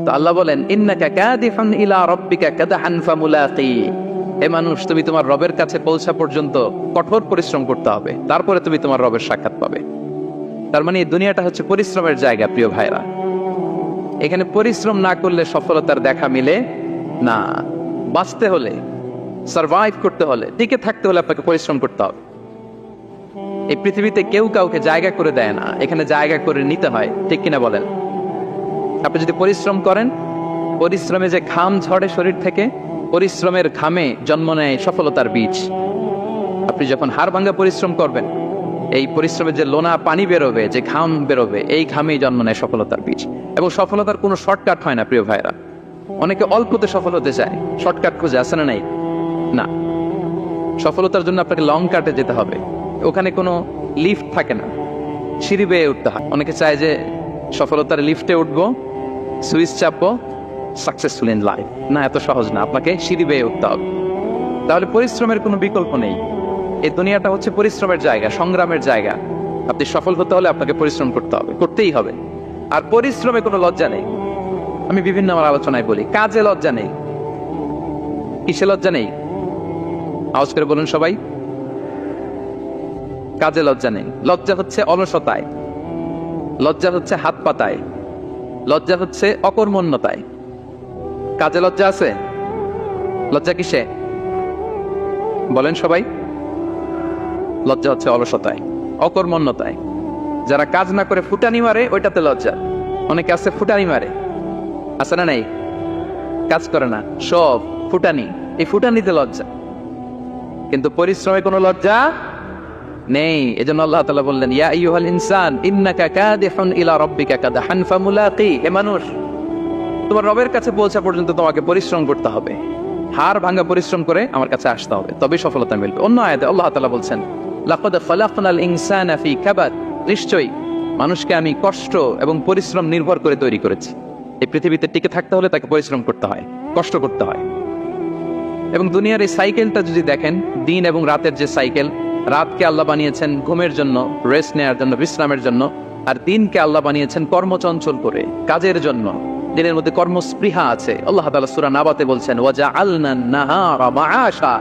তো আল্লাহ বলেন, ইন্নাকা কাদিফান ইলা রাব্বিকা কাদহান ফামুলাকি। হে মানুষ, তুমি তোমার রবের কাছে পৌঁছা পর্যন্ত কঠোর পরিশ্রম করতে হবে, তারপরে তুমি তোমার রবের সাক্ষাৎ পাবে। তার মানে এই দুনিয়াটা হচ্ছে পরিশ্রমের জায়গা। প্রিয় ভাইরা, এখানে পরিশ্রম না করলে সফলতার দেখা মিলে না। বাঁচতে হলে, সারভাইভ করতে হলে, টিকে থাকতে হলে আপনাকে পরিশ্রম করতে হবে। এই পৃথিবীতে কেউ কাউকে জায়গা করে দেয় না, এখানে জায়গা করে নিতে হয়। ঠিক কিনা বলেন? আপনি যদি পরিশ্রম করেন, পরিশ্রমে যে ঘাম ঝরে শরীর থেকে, পরিশ্রমের ঘামে জন্ম নেয় সফলতার বীজ। আপনি যখন হাড় ভাঙ্গা পরিশ্রম করবেন, এই পরিশ্রমের যে লোনা পানি বেরোবে, যে ঘাম বেরোবে, এই ঘামেই জন্ম নেয় সফলতার বীজ। এবং সফলতার কোনো শর্টকাট হয় না প্রিয় ভাইরা। অনেকে অল্পতে সফল হতে চায়, শর্টকাট খুঁজে, আসে না? নাই না, সফলতার জন্য আপনাকে লং কাটে যেতে হবে। ওখানে কোনো লিফট থাকে না, সিঁড়ি বেয়ে উঠতে হয়। অনেকে চায় যে সফলতার লিফটে উঠবো, সুইচ চাপবো, সাকসেসফুল ইন লাইফ। না, এত সহজ না, আপনাকে সিঁড়ি বেয়ে উঠতে হবে। তাহলে পরিশ্রমের কোনো বিকল্প নেই। এই দুনিয়াটা হচ্ছে পরিশ্রমের জায়গা, সংগ্রামের জায়গা। আপনি সফল হতে হলে আপনাকে পরিশ্রম করতে হবে, করতেই হবে। আর পরিশ্রমে কোনো লজ্জা নেই। আমি বিভিন্ন আমার আলোচনায় বলি, কাজে লজ্জা নেই। কিসে লজ্জা নেই? আওয়াজ করে বলুন সবাই। কাজে লজ্জা নেই। লজ্জা হচ্ছে অলসতায়, লজ্জা হচ্ছে হাত পাতায়, লজ্জা হচ্ছে অকর্মণ্যতায়। কাজে লজ্জা আছে? লজ্জা কিসে বলেন সবাই? লজ্জা হচ্ছে অলসতায়, অকর্মণ্যতায়। যারা কাজ না করে ফুটানি মারে, ওইটাতে লজ্জা। অনেকে আছে ফুটানি মারে, আছে না? নাই, কাজ করে না, সব ফুটানি। এই ফুটানিতে লজ্জা, কিন্তু পরিশ্রমে কোনো লজ্জা নেই। এজন্য আল্লাহ তাআলা বললেন, ইয়া আইয়ুহাল ইনসান ইন্নাকা কাদিহুন ইলা রাব্বিকা কাদহান ফামুলাকি। হে মানুষ, তোমার রবের কাছে পৌঁছা পর্যন্ত তোমাকে পরিশ্রম করতে হবে। হাড় ভাঙা পরিশ্রম করে আমার কাছে আসতে হবে, তবেই সফলতা মিলবে। অন্য আয়াতে আল্লাহ তাআলা বলছেন, লাকাদ খালাকনাল ইনসানা ফি কাবাদ। নিশ্চয়ই মানুষকে আমি কষ্ট এবং পরিশ্রম নির্ভর করে তৈরি করেছি। এই পৃথিবীতে টিকে থাকতে হলে তাকে পরিশ্রম করতে হয়, কষ্ট করতে হয়। এবং দুনিয়ার এই সাইকেলটা যদি দেখেন, দিন এবং রাতের যে সাইকেল, রাতকে আল্লাহ বানিয়েছেন ঘুমের জন্য, রেস্ট নেওয়ার জন্য, বিশ্রামের জন্য। আর দিনকে আল্লাহ বানিয়েছেন কর্মচঞ্চল করে, কাজের জন্য। দিনের মধ্যে কর্মস্পৃহা আছে। আল্লাহ তাআলা সূরা নাবাতে বলছেন, ওয়াজআলনান নাহারা মাআশা।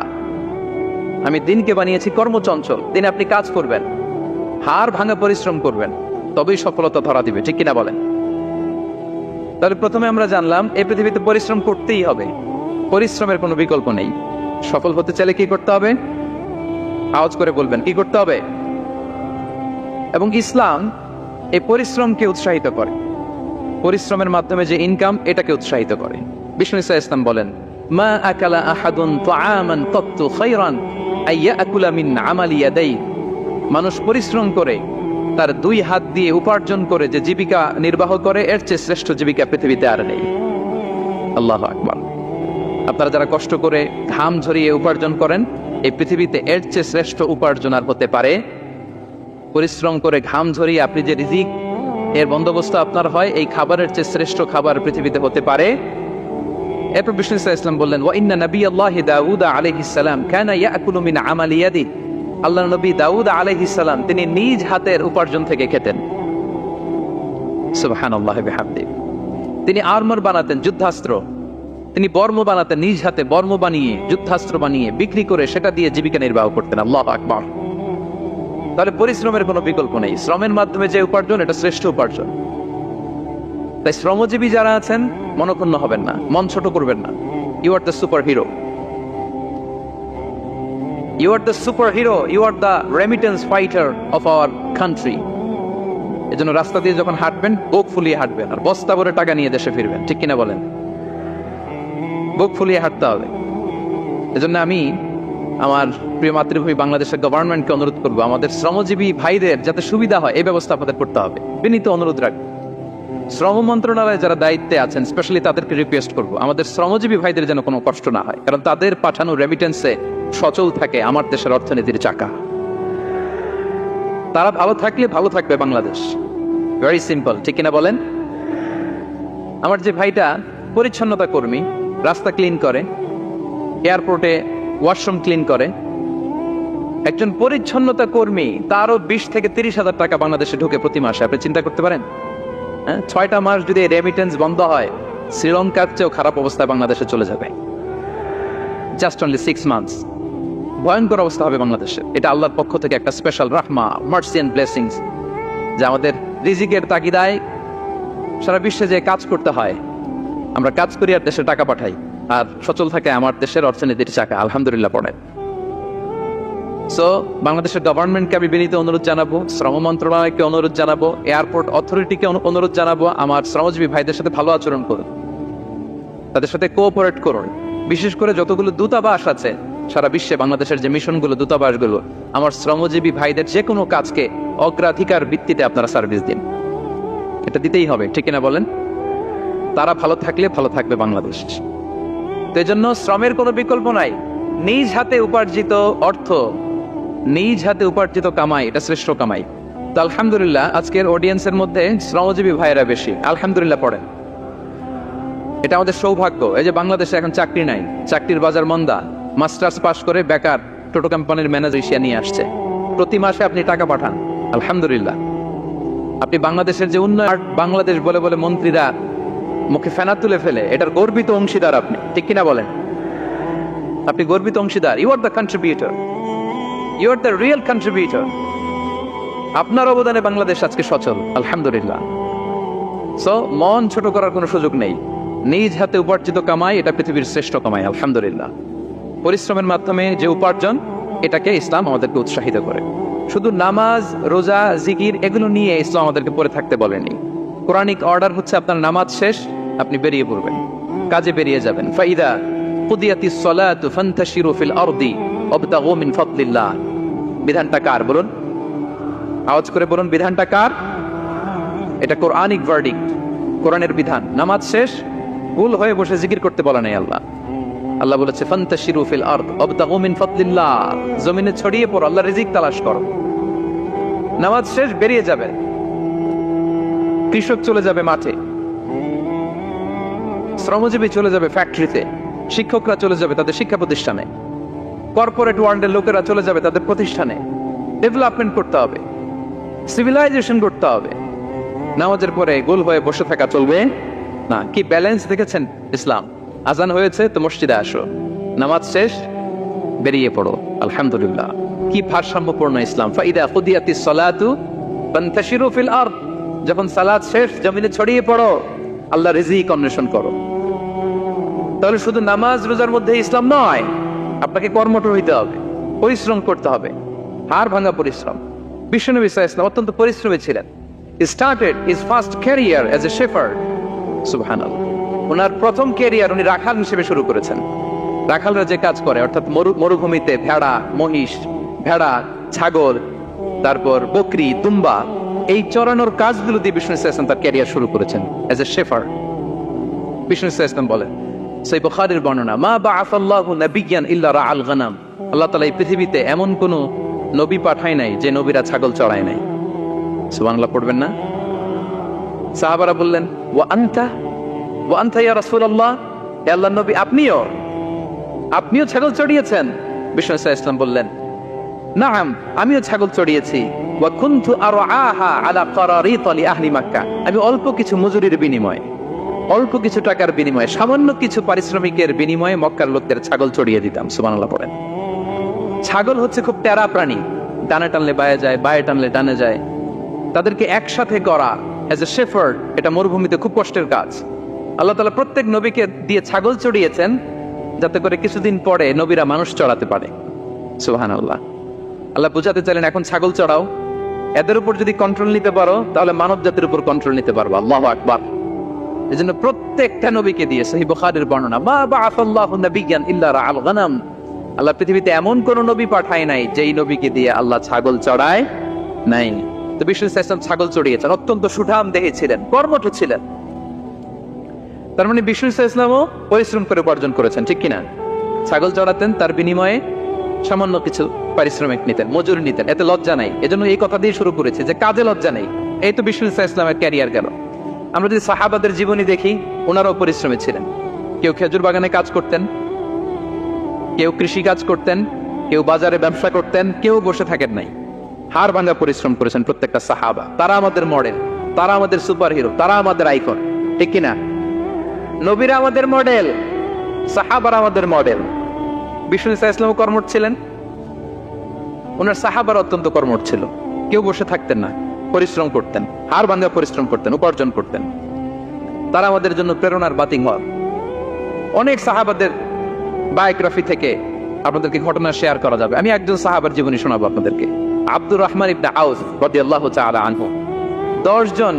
আমি দিনকে বানিয়েছি কর্মচঞ্চল। দিনে আপনি কাজ করবেন, হাড় ভাঙা পরিশ্রম করবেন, তবেই সফলতা ধরা দিবে। ঠিক কিনা বলেন? তাহলে প্রথমে আমরা জানলাম, এই পৃথিবীতে পরিশ্রম করতেই হবে, পরিশ্রমের কোনো বিকল্প নেই। সফল হতে চাইলে কি করতে হবে? আওয়াজ করে বলবেন, কি করতে হবে? এবং ইসলাম এই পরিশ্রমকে উৎসাহিত করে। পরিশ্রমের মাধ্যমে যে ইনকাম, এটাকে উৎসাহিত করে। বিষ্ণু ঈসা ইসলাম বলেন, মা আকালা আহাদুন তাআমান কাত্তু খায়রান আইয়াকুলা মিন আমালি ইয়াদাই। মানুষ পরিশ্রম করে, তার দুই হাত দিয়ে উপার্জন করে যে জীবিকা নির্বাহ করে, এর চেয়ে শ্রেষ্ঠ জীবিকা পৃথিবীতে আর নেই। আল্লাহু আকবার। আপনারা যারা কষ্ট করে ঘাম ঝরিয়ে উপার্জন করেন, এই পৃথিবীতে এর চেয়ে শ্রেষ্ঠ উপার্জন আর হতে পারে? পরিশ্রম করে ঘাম ঝরিয়ে আপনি যে রিজিক এর বন্দোবস্ত আপনার হয়, এই খাবারের চেয়ে শ্রেষ্ঠ খাবার পৃথিবীতে হতে পারে? এরপর বিষ্ণু ইসলাম বললেন, ওয়া ইন্না নাবিয়াল্লাহি দাউদ আলাইহিস সালাম কানা ইয়াকুলু মিন আমালি ইয়াদি। আল্লাহর নবী দাউদ আলাইহিস সালাম, তিনি নিজ হাতের উপার্জন থেকে খেতেন। সুবহানাল্লাহি ওয়া বিহামদিহি। তিনি আর্মার বানাতেন, যুদ্ধাস্ত্র। তিনি বর্ম বানাতেন, নিজ হাতে বর্ম বানিয়ে, যুদ্ধাস্ত্র বানিয়ে বিক্রি করে সেটা দিয়ে জীবিকা নির্বাহ করতেন। আল্লাহু আকবার। তাহলে পরিশ্রমের কোনো বিকল্প নেই। শ্রমের মাধ্যমে যে উপার্জন, এটা শ্রেষ্ঠ উপার্জন। তাই শ্রমজীবী যারা আছেন, মনক্ষুণ্ণ হবেন না, মন ছোট করবেন না। You are the super hero, you are the super hero, you are the remittance fighter of our country. এজন্য রাস্তা দিয়ে যখন হাঁটবেন, বুক ফুলিয়ে হাঁটবেন, আর বস্তা ভরে টাকা নিয়ে দেশে ফিরবেন। ঠিক কিনা বলেন? বুক ফুলিয়ে হাঁটতে হবে। এজন্য আমি আমার প্রিয় মাতৃভূমি বাংলাদেশের গভর্নমেন্টকে অনুরোধ করবো, আমাদের শ্রমজীবী ভাইদের যাতে সুবিধা হয়, এই ব্যবস্থা আপনাদের করতে হবে। বিনীত অনুরোধ রাখবো। শ্রম মন্ত্রণালয়ে যারা দায়িত্বে আছেন, স্পেশালি তাদেরকে রিকোয়েস্ট করবো, আমাদের শ্রমজীবী ভাইদের যেন কোনো কষ্ট না হয়। কারণ তাদের পাঠানো রেমিটেন্সে সচল থাকে আমার দেশের অর্থনীতির চাকা। তারা ভালো থাকলে ভালো থাকবে বাংলাদেশ। Very simple. ঠিক কিনা বলেন? আমার যে ভাইটা পরিচ্ছন্নতা কর্মী, রাস্তা ক্লিন করে, এয়ারপোর্টে ওয়াশরুম ক্লিন করে, একজন পরিচ্ছন্নতা কর্মী, তারও 20 থেকে 30 হাজার টাকা বাংলাদেশে ঢুকে প্রতি মাসে। আপনি চিন্তা করতে পারেন? হ্যাঁ, 6টা মাস যদি রেমিটেন্স বন্ধ হয়, শ্রীলঙ্কার চেয়েও খারাপ অবস্থায় বাংলাদেশে চলে যাবে। জাস্ট অনলি 6 মান্থস, ভয়ঙ্কর অবস্থা হবে বাংলাদেশে। এটা আল্লাহর পক্ষ থেকে একটা স্পেশাল রাহমা, মার্সি এন্ড ব্লেসিংস, যে আমাদের রিজিকের তাগিদায় সারা বিশ্বে যে কাজ করতে হয়, আমরা কাজ করি আর দেশে টাকা পাঠাই, আর সচল থাকে আমার দেশের অর্থনীতির চাকা, আলহামদুলিল্লাহ পড়ে। সো বাংলাদেশের গভর্নমেন্টকে আমি বিনীত অনুরোধ জানাবো, শ্রম মন্ত্রণালয়কে অনুরোধ জানাবো, এয়ারপোর্ট অথরিটিকে অনুরোধ জানাবো, আমার শ্রমজীবী ভাইদের সাথে ভালো আচরণ করুন, তাদের সাথে কোঅপারেট করুন। বিশেষ করে যতগুলো দূতাবাস আছে সারা বিশ্বে, বাংলাদেশের যে মিশনগুলো, দূতাবাসগুলো, আমার শ্রমজীবী ভাইদের যে কোনো কাজকে অগ্রাধিকার ভিত্তিতে আপনারা সার্ভিস দিন। এটা দিতেই হবে, ঠিক কিনা বলেন? তারা ভালো থাকলে ভালো থাকবে বাংলাদেশ। তো এই জন্য শ্রমের কোনো বিকল্প নাই। নিজ হাতে উপার্জিত অর্থ, নিজ হাতে উপার্জিত কামাই, এটা শ্রেষ্ঠ কামাই। তো আলহামদুলিল্লাহ আজকের অডিয়েন্সের মধ্যে শ্রমজীবী ভাইয়েরা বেশি, আলহামদুলিল্লাহ পড়েন। এটা আমাদের সৌভাগ্য। এই যে বাংলাদেশে এখন চাকরি নাই, চাকরির বাজার মন্দা, মাস্টার্স পাস করে বেকার টোটো কোম্পানির ম্যানেজার এশিয়া নিয়ে আসছে, প্রতি মাসে আপনি টাকা পাঠান, আলহামদুলিল্লাহ। আপনি বাংলাদেশের যে উন্নয়ন, বাংলাদেশ বলে বলে মন্ত্রীরা মুখে ফেনা তুলে ফেলে, এটার গর্বিত অংশীদার আপনি, ঠিক কিনা বলেন? আপনি গর্বিত অংশীদার। You are the contributor, you are the real contributor. আপনার অবদানে বাংলাদেশ আজকে সচল, আলহামদুলিল্লাহ। সো মন ছোট করার কোনো সুযোগ নেই। নিজ হাতে উপার্জিত কামাই, এটা পৃথিবীর শ্রেষ্ঠ কামাই, আলহামদুলিল্লাহ। পরিশ্রমের মাধ্যমে যে উপার্জন, এটাকে ইসলাম আমাদেরকে উৎসাহিত করে। শুধু নামাজ, রোজা, জিকির এগুলো নিয়ে ইসলাম আমাদেরকে পড়ে থাকতে বলেনি। কোরআনিক অর্ডার হচ্ছে আপনার নামাজ শেষ, আপনি বেরিয়ে পড়বেন, কাজে বেরিয়ে যাবেন। ফাইদা কুদিয়াতিস সালাতু ফান্তাশিরু ফিল আরদি ওয়াবতাগু মিন ফাদলিল্লাহ। বিধানটা কার বলুন? আওয়াজ করে বলুন, বিধানটা কার? এটা কোরআনিক ভার্ডিক্ট, কোরআনের বিধান। নামাজ শেষ, ভুল হয়ে বসে জিকির করতে বলা নাই আল্লাহ। আল্লাহ বলেছে ফান্তাশিরু ফিল আরদ ওয়াবতাগু মিন ফাদলিল্লাহ, জমিনে ছড়িয়ে পড়ো, আল্লাহর রিজিক তালাশ করো। নামাজ শেষ, বেরিয়ে যাবে। কৃষক চলে যাবে মাঠে, শ্রমজীবী চলে যাবে ফ্যাক্টরিতে, শিক্ষকরা চলে যাবে তাদের শিক্ষা প্রতিষ্ঠানে, কর্পোরেট ওয়ার্ল্ডের লোকেরা চলে যাবে তাদের প্রতিষ্ঠানে। ডেভেলপমেন্ট করতে হবে, সিভিলাইজেশন করতে হবে। নামাজের পরে গোল হয়ে বসে থাকা চলবে না। কি ব্যালেন্স দেখেছেন ইসলাম? আজান হয়েছে তো মসজিদে আসো, নামাজ শেষ বেরিয়ে পড়ো, আলহামদুলিল্লাহ। কি ভারসাম্যপূর্ণ ইসলাম। ফাইদা কুদিয়াতিস সালাতু ফান্তাশিরু ফিল আরদ, যখন সালাত শেষ জমিনে ছড়িয়ে পড়ো, আল্লাহর রিজিক অন্বেষণ করো। তাহলে শুধু নামাজ রোজার মধ্যে ইসলাম নয়, আপনাকে কর্মঠ হইতে হবে, পরিশ্রম করতে হবে, হাড় ভাঙা পরিশ্রম। বিশ্বনবী সাল্লাল্লাহু আলাইহি ওয়াসাল্লাম অত্যন্ত পরিশ্রমী ছিলেন। He started his first career as a shepherd, সুবহানাল্লাহ। ওনার প্রথম ক্যারিয়ার উনি রাখাল হিসেবে শুরু করেছেন। রাখালরা যে কাজ করে, অর্থাৎ মরুভূমিতে ভেড়া, মহিষ, ভেড়া, ছাগল, তারপর বকরি, দুম্বা, এই চরানোর কাজগুলো দিয়ে বিষ্ণু ইসলাম তার ক্যারিয়ার শুরু করেছেন এজ এ শেফার্ড। বিষ্ণু ইসলাম বলেন, সহিহ বুখারীর বর্ণনা, মা বাআসাল্লাহু নাবিয়্যান ইল্লা রাআল গানাম। আল্লাহ তাআলা এই পৃথিবীতে এমন কোন নবী পাঠায় নাই যে নবীরা ছাগল চড়ায় নাই। সুবহানাল্লাহ পড়বেন না? সাহাবারা বললেন, ওয়া আনতা ইয়া রাসূলুল্লাহ, হে আল্লাহর নবী, আপনিও ছাগল চড়িয়েছেন? বিষ্ণু ইসলাম বললেন, নাআম, আমিও ছাগল চড়িয়েছি। ওয়া কুনতু আরআহা আলা কারারিত লি আহলি মক্কা, আমি অল্প কিছু মজুরির বিনিময়ে, অল্প কিছু টাকার বিনিময়ে, সামান্য কিছু পারিশ্রমিকের বিনিময়ে মক্কার লোকদের ছাগল চড়িয়ে দিতাম। সুবহানাল্লাহ পড়েন। ছাগল হচ্ছে খুব টেরা প্রাণী, ডানে টানলে বায়ে যায়, বায়ে টানলে ডানে যায়। তাদেরকে একসাথে করা এজ এ শেফার্ড, এটা মরুভূমিতে খুব কষ্টের কাজ। আল্লাহ তাআলা প্রত্যেক নবীকে দিয়ে ছাগল চড়িয়েছেন, যাতে করে কিছুদিন পরে নবীরা মানুষ চড়াতে পারে। সুবহানাল্লাহ। আল্লাহ বুঝাতে চাইলেন, এখন ছাগল চড়াও, এদের উপর যদি কন্ট্রোল নিতে পারো তাহলে মানব জাতির উপর কন্ট্রোল নিতে পারবো। আল্লাহু আকবার। এজন্য প্রত্যেকটা নবীকে দিয়ে, সহিহ বুখারীর বর্ণনা, মা বাআসাল্লাহু নাবিয়্যান ইল্লা রাআল গানাম, আল্লাহ পৃথিবীতে এমন কোন নবী পাঠায় নাই যেই নবীকে দিয়ে আল্লাহ ছাগল চড়ায় নাই। তো বিষ্ণু ইসলাম ছাগল চড়িয়েছেন, অত্যন্ত সুঠাম দেহে ছিলেন, কর্মঠ ছিলেন। তার মানে বিষ্ণু ইসলামও পরিশ্রম করে উপার্জন করেছেন, ঠিক কিনা? ছাগল চড়াতেন, তার বিনিময়ে সামান্য কিছু পারিশ্রমিক নিতেন, মজুরি নিতেন, এতে লজ্জা নাই। এজন্য এই কথা দিয়ে শুরু করেছে যে কাজে লজ্জা নেই। এই তো বিষ্ণু ইসলামের ক্যারিয়ার গেল। আমরা যদি সাহাবাদের জীবনী দেখি, ওনারাও পরিশ্রমী ছিলেন। কেউ খেজুর বাগানে কাজ করতেন, কেউ কৃষি কাজ করতেন, কেউ বাজারে ব্যবসা করতেন, কেউ বসে থাকেন নাই। হাড় ভাঙা পরিশ্রম করেছেন প্রত্যেকটা সাহাবা। তারা আমাদের মডেল। তারা আমাদের সুপার হিরো, তারা আমাদের আইকন, ঠিক কিনা? নবীরা আমাদের মডেল, সাহাবারা আমাদের মডেল। বিষ্ণু ইসলাম কর্মঠ ছিলেন, ওনার সাহাবারা অত্যন্ত কর্মঠ ছিল। কেউ বসে থাকতেন না, পরিশ্রম করতেন, হাড় ভাঙা পরিশ্রম করতেন, উপার্জন করতেন। তারা আমাদের জন্য প্রেরণার বাতিঘর। অনেক সাহাবাদের বায়োগ্রাফি থেকে আপনাদেরকে ঘটনা শেয়ার করা যাবে। আমি একজন সাহাবার জীবনী শোনাবো আপনাদেরকে। আব্দুর রহমান ইবনে আউফ রাদিয়াল্লাহু তাআলা আনহু, 10 জন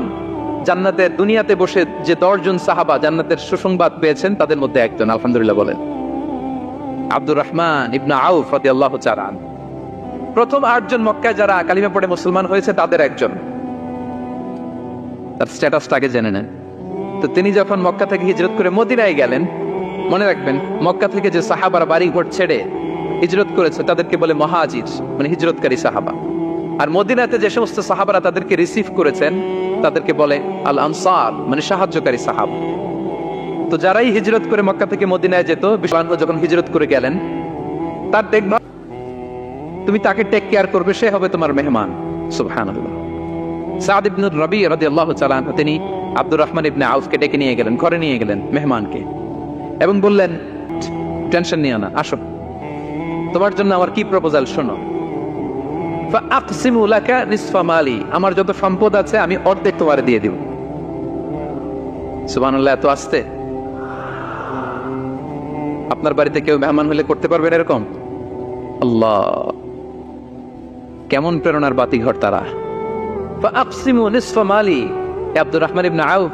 জান্নাতের, দুনিয়াতে বসে যে 10 জন সাহাবা জান্নাতের সুসংবাদ পেয়েছেন তাদের মধ্যে একজন, আলহামদুলিল্লাহ বলেন। আব্দুর রহমান ইবনে আউফ রাদিয়াল্লাহু তাআলা আনহু প্রথম 8 জন মক্কায় যারা কালিমা পড়ে মুসলমান হয়েছে তাদের একজন। তার স্ট্যাটাসটা আগে জেনে নেন। তো তিনি যখন মক্কা থেকে হিজরত করে মদিনায় গেলেন, মনে রাখবেন মক্কা থেকে যে সাহাবারা বাড়ি ঘর ছেড়ে হিজরত করেছে তাদেরকে বলে মুহাজির, মানে হিজরতকারী সাহাবা। আর মদিনাতে যে সমস্ত সাহাবারা তাদেরকে রিসিভ করেছেন তাদেরকে বলে আল আনসার, মানে সাহায্যকারী সাহাবা। তো যারাই হিজরত করে মক্কা থেকে মদিনায় যেত, যখন হিজরত করে গেলেন, তার দেখবা তুমি তাকে টেক কেয়ার করবে, সে হবে তোমার মেহমান। সুবহানাল্লাহ। সাদ ইবনে রবি রাদিয়াল্লাহু তাআলা আনহু তিনি আব্দুর রহমান ইবনে আউফকে ডেকে নিয়ে গেলেন, ঘরে নিয়ে গেলেন মেহমানকে, এবং বললেন টেনশন নিও না, আসো, তোমার জন্য আমার কি প্রপোজাল শোনো। ফাআকসিমু লাকা নিসফা মালি, আমার যত সম্পদ আছে আমি অর্ধেক তোমারে দিয়ে দিব। সুবহানাল্লাহ। এত আসতে আপনার বাড়িতে কেউ মেহমান হলে করতে পারবেন এরকম? আল্লাহ, কেমন প্রেরণার বাতিঘর তারা। ফাআকসিমু নিসফা মালি, আব্দুর রহমান ইবনে আউফ,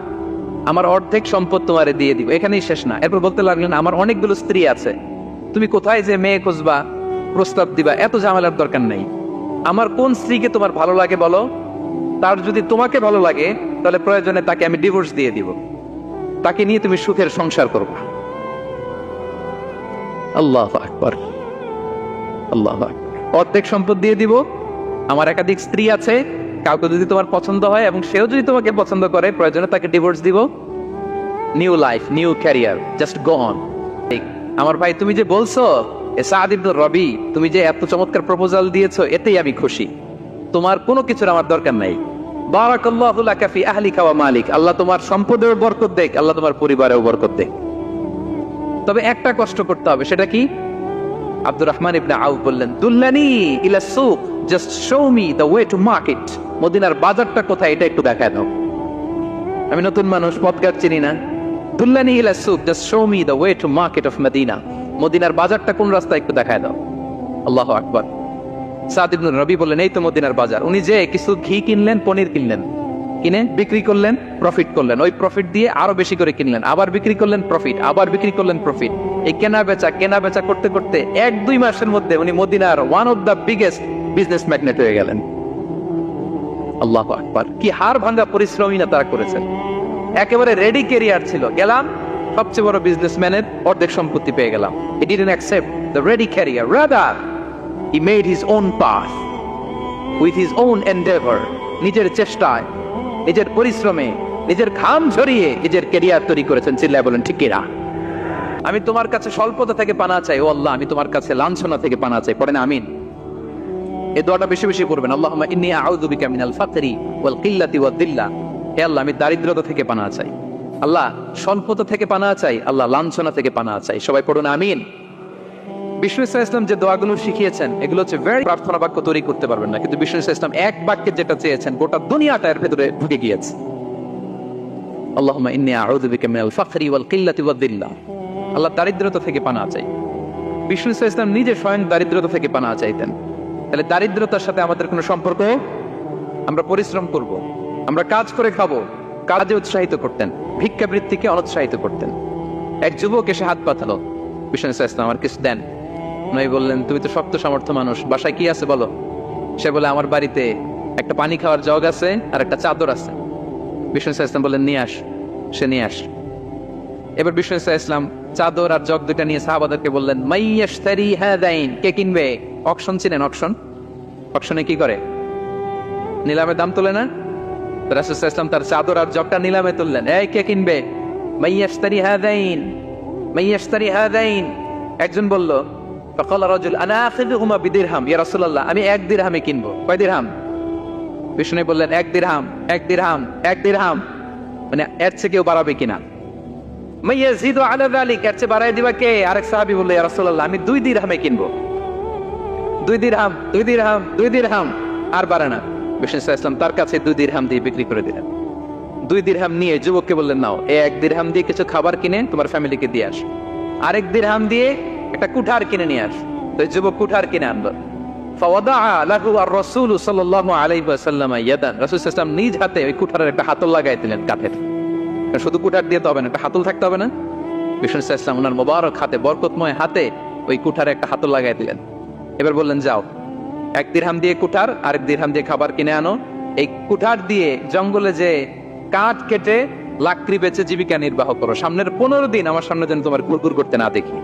আমার অর্ধেক সম্পদ তোমারে দিয়ে দিব। এখানেই শেষ না, এরপর বলতে লাগলেন আমার অনেকগুলো স্ত্রী আছে, তুমি কোথায় যে মেয়ে খুঁজবা, প্রস্তাব দিবা, এত ঝামেলার দরকার নেই। আমার কোন স্ত্রীকে তোমার ভালো লাগে বলো, তার যদি তোমাকে ভালো লাগে তাহলে প্রয়োজনে তাকে আমি ডিভোর্স দিয়ে দিব, তাকে নিয়ে তুমি সুখের সংসার করবা। আল্লাহু আকবার, আল্লাহু আকবার। অর্ধেক সম্পদ দিয়ে দিব, আমার একাধিক স্ত্রী আছে, কাউকে যদি তোমার পছন্দ হয় এবং সেও যদি তোমাকে পছন্দ করে প্রয়োজনে তাকে ডিভোর্স দিব, new life, new career, just go on. আমার ভাই, তুমি যে বলছো সাদ ইবনে রবি, তুমি যে এত চমৎকার প্রপোজাল দিয়েছো, এতেই আমি খুশি, তোমার কোনো কিছুর আমার দরকার নাই। বারাকাল্লাহু লাকা ফি আহলিকা ওয়া মালিক, আল্লাহ তোমার সম্পদেও বরকত দেখ, আল্লাহ তোমার পরিবারেও বরকত দেখ। তবে একটা কষ্ট করতে হবে, সেটা কি? আব্দুর রহমান ইবনে আউফ বললেন, দুল্লানি ইলা সুক, just show me the way to market, মদিনার বাজারটা কোথায় এটা একটু দেখায় দাও। আমি নতুন মানুষ, পথঘাট চিনি না। দুল্লানি ইলা সুক, just show me the way to market of Medina, মদিনার বাজারটা কোন রাস্তায় একটু দেখায় দাও। আল্লাহু আকবার। সাদ ইবনে রবি বললেন, এই তো মদিনার বাজার। উনি যে কিছু ঘি কিনলেন, পনির কিনলেন, কিনে বিক্রি করলেন, প্রফিট করলেন, ওই প্রফিট দিয়ে আরো বেশি করে কিনলেন, আবার বিক্রি করলেন, প্রফিট, আবার বিক্রি করলেন, প্রফিট। এই কেনা বেচা করতে করতে 1-2 মাসের মধ্যে উনি মদিনার one of the biggest business magnate হয়ে গেলেন। আল্লাহু আকবার। কি হাড় ভাঙা পরিশ্রমী না তারা করেছেন, একেবারে রেডি ক্যারিয়ার ছিল। গেলাম, সবচেয়ে বড় বিজনেসম্যানের অর্ধেক সম্পত্তি পেয়ে গেলাম। He didn't accept the ready career, rather he made his own path with his own endeavor, নিজের চেষ্টায়, নিজের পরিশ্রমে, নিজের ঘাম ঝরিয়ে নিজের ক্যারিয়ার তৈরি করেছেন। চিল্লায় বলেন ঠিক কিনা? আমি তোমার কাছে স্বল্পতা থেকে পানা চাই, ও আল্লাহ, আমি তোমার কাছে লাঞ্ছনা থেকে পানা চাই। পড়েন আমিন। এই দোয়াটা বেশি বেশি পড়বেন। আল্লাহুম্মা ইন্নী আউযু বিকা মিনাল ফাকরি ওয়াল কিল্লাতি ওয়াদ দিল্লা, হে আল্লাহ, আমি দারিদ্রতা থেকে পানা চাই, আল্লাহ স্বল্পতা থেকে পানা চাই, আল্লাহ লাঞ্ছনা থেকে পানা চাই। সবাই পড়ুন আমিন। বিষ্ণু ইসলাম যে দোয়াগুলো শিখিয়েছেন এগুলো হচ্ছে ভেরি, প্রার্থনা বাক্য তৈরি করতে পারবেন না, কিন্তু বিষ্ণু ইসলাম এক বাক্যে যেটা চেয়েছেন গোটা দুনিয়াটা এর ভেতরে ঢুকে গিয়েছে। আল্লাহুম্মা ইন্নী আউযু বিকা মিনাল ফাকরি ওয়াল কিল্লাতি ওয়াদ দিল্লা, আল্লাহ দারিদ্রতা থেকে পানা চাই। বিষ্ণু ইসলাম নিজে স্বয়ং দারিদ্রতা থেকে পানা চাইতেন। তাহলে দারিদ্রতার সাথে আমাদের কোনো সম্পর্ক? আমরা পরিশ্রম করব, আমরা কাজ করে খাবো, কাজে উৎসাহিত করতেন, ভিক্ষাবৃত্তিকে অনুৎসাহিত করতেন। এক যুবক এসে হাত পাতালো, বিষ্ণু ইসলাম আমার কিছু দেন। নই বললেন, তুমি তো শক্ত সামর্থ্য মানুষ, বাসায় কি আছে বলো? সে বলে, আমার বাড়িতে একটা পানি খাওয়ার জগ আছে আর একটা চাদর আছে। বিষ্ণু ইসলাম বললেন, নিয়ে আস। সে নিয়ে আস। এবার বিষ্ণু ইসলাম চাদর আর জগ দুইটা নিয়ে সাহাবাদেরকে বললেন, মাইয়াশতারি হাদাইন, কে কিনবে? অকশন চিনেন? অকশন, অকশনে কি করে? নিলামে দাম তোলে না? রাসূল সাল্লাল্লাহু আলাইহি ওয়াসাল্লাম তার চাদর আর জগটা নিলামে তুললেন। এই কে কিনবে? মাইয়াশতারি হাদাইন, মাইয়াশতারি হাদাইন। একজন বলল, ফাকাল রাজুল আনা আখিযুহুমা বিদিরহাম, ইয়া রাসূলুল্লাহ, আমি 1 দিরহামে কিনবো। কয় দিরহাম? বিষ্ণু বললেন 1 দিরহাম, 1 দিরহাম, 1 দিরহাম, মানে এর চেয়ে কেউ বাড়াবে কিনা? মাইয়াজিদু আলা যালিক, এর চেয়ে বাড়ায় দিবা কে? আরেক সাহাবী বলল, ইয়া রাসূলুল্লাহ, আমি 2 দিরহামে কিনবো। 2 দিরহাম, 2 দিরহাম, 2 দিরহাম, আর বাড়ে না। বিষ্ণু সাল্লাল্লাহু আলাইহি ওয়াসাল্লাম তার কাছে 2 দিরহাম দিয়ে বিক্রি করে দিলেন। 2 দিরহাম নিয়ে যুবককে বললেন, নাও, এই 1 দিরহাম দিয়ে কিছু খাবার কিনে তোমার ফ্যামিলিকে দিয়ে আস। আরেক দিরহাম দিয়ে একটা কুঠার কিনে নিয়ে আস। তো যুবক কুঠার কিনে আনলো। ফাওয়াদাআ লাহু আর-রাসূল সাল্লাল্লাহু আলাইহি ওয়াসাল্লাম ইয়াদান, রাসূল সাল্লাল্লাহু আলাইহি ওয়াসাল্লাম নিজ হাতে ওই কুঠারের একটা হাতল লাগাই দিলেন কাঠের। শুধু কুঠার দিয়ে তো হবে না, একটা হাতল থাকতে হবে না? বিষ্ণু সাল্লাল্লাহু আলাইহি ওয়াসাল্লাম ওনার মোবারক হাতে, বরকতময় হাতে ওই কুঠারে একটা হাতল লাগাই দিলেন। এবার বললেন, যাও, 1 দিরহাম দিয়ে কুঠার, আরেক দিরহাম দিয়ে খাবার কিনে আনো। এই কুঠার দিয়ে জঙ্গলে যে কাঠ কেটে লাকড়ি বেচে জীবিকা নির্বাহ করো। সামনের 15 দিন আমার সামনে যেন তোমার গুড়গুড় করতে না দেখি।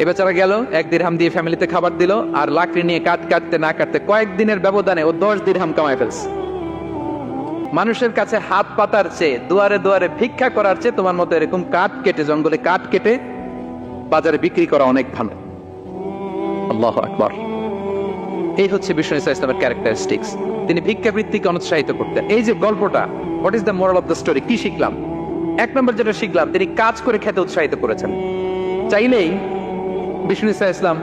এ বেচারা গেল, 1 দিরহাম দিয়ে ফ্যামিলিতে খাবার দিল, আর লাকড়ি নিয়ে কাঠ কাটতে না কাটতে কয়েকদিনের ব্যবধানে ও 10 দিরহাম কামায় ফেলছে। মানুষের কাছে হাত পাতার চেয়ে, দুয়ারে দুয়ারে ভিক্ষা করার চেয়ে তোমার মতো এরকম কাঠ কেটে, জঙ্গলে কাঠ কেটে বাজারে বিক্রি করা অনেক ভালো। আল্লাহু আকবার। এই হচ্ছে বিষ্ণু ইসলামের ক্যারেক্টারিস্টিক্স। তিনি ভিক্ষাবৃত্তিকে অনুৎসাহিত করতেন। এই যে গল্পটা, what is the moral of the story? কি শিখলাম? 1 নম্বর যেটা শিখলাম, তিনি কাজ করে খেতে উৎসাহিত করেছেন। চাইলেই বিষ্ণু ইসলাম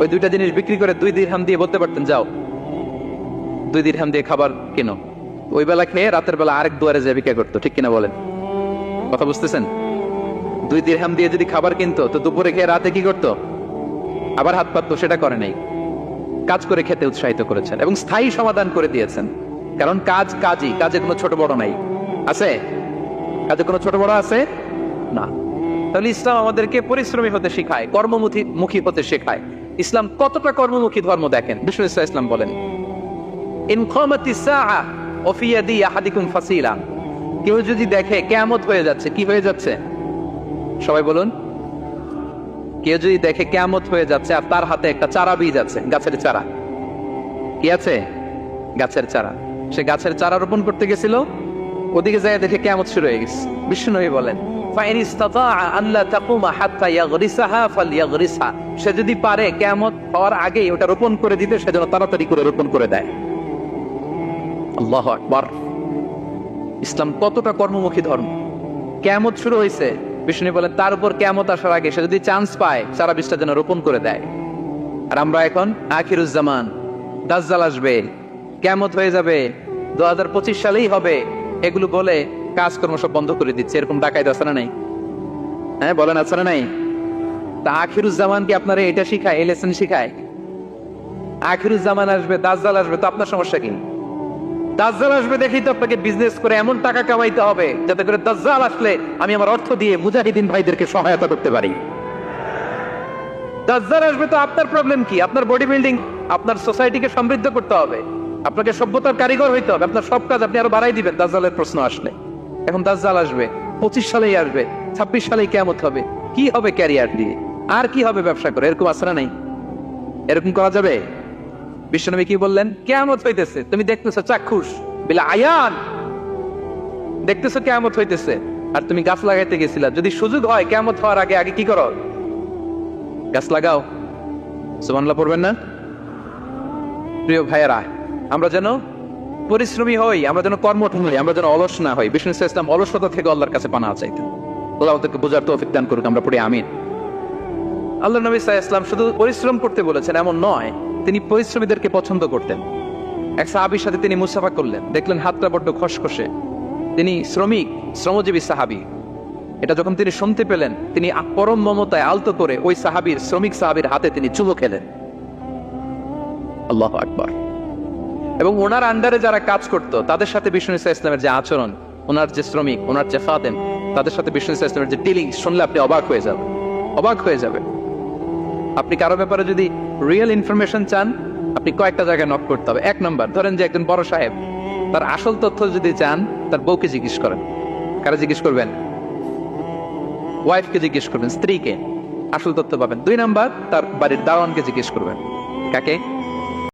ওই 2টা জিনিস বিক্রি করে 2 দিরহাম দিয়ে বলতে পারতেন, যাও 2 দিরহাম দিয়ে খাবার কেনো। ওই বেলা খেয়ে রাতের বেলা আরেক দুয়ারে যে ভিক্ষা করতো, ঠিক কিনা বলেন? কথা বুঝতেছেন? 2 দিরহাম দিয়ে যদি খাবার কিনতো, তো দুপুরে খেয়ে রাতে কি করতো? আবার হাত পাততো। সেটা করে নাই। কাজ করে খেতে উৎসাহিত করেছেন এবং স্থায়ী সমাধান করে দিয়েছেন। কারণ কাজ কাজই, কাজে কোনো ছোট বড় নাই। আছে? কাজে কোনো ছোট বড় আছে না। তাহলে ইসলাম আমাদেরকে পরিশ্রমী হতে শেখায়, কর্মমুখী হতে শেখায়। ইসলাম কতটা কর্মমুখী ধর্ম দেখেন। বিষ্ণু ইসলাম বলেন, ইন কামাতিস সাআ ওয়া ফি ইয়াদি আহাদিকুম ফাসিলা, কেউ যদি দেখে কিয়ামত হয়ে যাচ্ছে, কি হয়ে যাচ্ছে? সবাই বলুন। কেউ যদি দেখে কিয়ামত হয়ে যাচ্ছে আর তার হাতে একটা চারা বীজ আছে, গাছের চারা। কি আছে? গাছের চারা। সে গাছের চারা রোপণ করতে গেছিল, ওদিকে যায় দেখে কিয়ামত শুরু হয়ে গেছে। বিষ্ণু বলেন, ফাইন ইসতাতাআ আল্লা তাকুমা হাত্তা ইয়াগরিসাহা ফালইয়াগরিসহা, সে যদি পারে কিয়ামত হওয়ার আগেই ওটা রোপণ করে দিতে, সেজন্য তাড়াতাড়ি করে রোপণ করে দেয়। আল্লাহু আকবার। ইসলাম কতটা কর্মমুখী ধর্ম। কিয়ামত শুরু হয়েছে, বিষ্ণু বলেন তার উপর কিয়ামত আসার আগে সে যদি চান্স পায়, চারা বীজটা যেন রোপণ করে দেয়। আর আমরা এখন আখিরুজ্জামান, দাজ্জাল আসবে, কিয়ামত হয়ে যাবে, 2025 সালেই হবে, এগুলো বলে কাজকর্ম সব বন্ধ করে দিচ্ছে। এরকম ডাকাইত আছে না নাই? হ্যাঁ বলেন, আছে না নাই? তা আখিরুজ্জামান কি আপনারা এটা শিখায়, এই লেসন শিখায়? আখিরুজ্জামান আসবে, দাজ্জাল আসবে, তো আপনার সমস্যা কি? দাজ্জাল আসবে দেখেই তো আপনাকে বিজনেস করে এমন টাকা কামাইতে হবে যাতে করে দাজ্জাল আসলে আমি আমার অর্থ দিয়ে মুজাহিদিন ভাইদেরকে সহায়তা করতে পারি। দাজ্জাল আসবে তো আপনার প্রবলেম কি? আপনার বডি বিল্ডিং, আপনার সোসাইটিকে সমৃদ্ধ করতে হবে, আপনাকে সভ্যতার কারিগর হইতে হবে। আপনার সব কাজ আপনি আরো বাড়াই দিবেন দাজ্জালের প্রশ্ন আসলে। এখন দাজ্জাল আসবে, 25 সালেই আসবে, 26 সালেই কিয়ামত হবে। কি হবে ক্যারিয়ার দিয়ে? আর কি হবে ব্যবসা করে? এরকম আসে না নাই? এরকম করা যাবে? বিশ্বনবী কি বললেন? কিয়ামত হইতেছে, তুমি দেখতেছো চাক্ষুষ বিলা আয়ান, দেখতেছো কিয়ামত হইতেছে, আর তুমি গাছ লাগাইতে গেছিলা। যদি সুযোগ হয় কিয়ামত হওয়ার আগে আগে কি করো? গাছ লাগাও। সুবহানাল্লাহ পড়বেন না? প্রিয় ভাইয়েরা, আমরা যেন পরিশ্রমী হই, আমরা যেন কর্মঠ হই, আমরা যেন অলস না হই। বিষ্ণু ইসলাম অলসতা থেকে আল্লাহর কাছে পানাহ চাইতেন। আল্লাহ আমাদেরকে বোঝার তৌফিক দান করুক। আমরা পড়ি আমিন। আল্লাহ নবী সাল্লাল্লাহু আলাইহি ওয়াসাল্লাম শুধু পরিশ্রম করতে বলেছেন এমন নয়, তিনি পরিশ্রমীদেরকে পছন্দ করতেন। এক সাহাবীর সাথে তিনি মুসাফা করলেন, দেখলেন হাতটা বড্ড খসখসে। তিনি শ্রমিক, শ্রমজীবী সাহাবী। এটা যখন তিনি শুনতে পেলেন, তিনি পরম মমতায় আলতো করে ওই সাহাবীর, শ্রমিক সাহাবীর হাতে তিনি চুমো খেলেন। আল্লাহু আকবার। এবং ওনার আন্ডারে যারা কাজ করত তাদের সাথে বিষ্ণু ইসলামের যে আচরণ, ওনার যে শ্রমিক, ওনার যে খাদেম, তাদের সাথে বিষ্ণু ইসলামের যে ডিলিং শুনলে আপনি অবাক হয়ে যাবেন। অবাক হয়ে যাবে। আপনি কারো ব্যাপারে যদি রিয়েল ইনফরমেশন চান, আপনি কয়েকটা জায়গায় নক করতে হবে। 1 নম্বর, ধরেন যে একজন বড় সাহেব, তার আসল তথ্য যদি চান, তার বউকে জিজ্ঞেস করেন। কারা জিজ্ঞেস করবেন? ওয়াইফকে জিজ্ঞেস করবেন, স্ত্রীকে, আসল তথ্য পাবেন। 2 নম্বর, তার বাড়ির দারোয়ানকে জিজ্ঞেস করবেন। কাকে?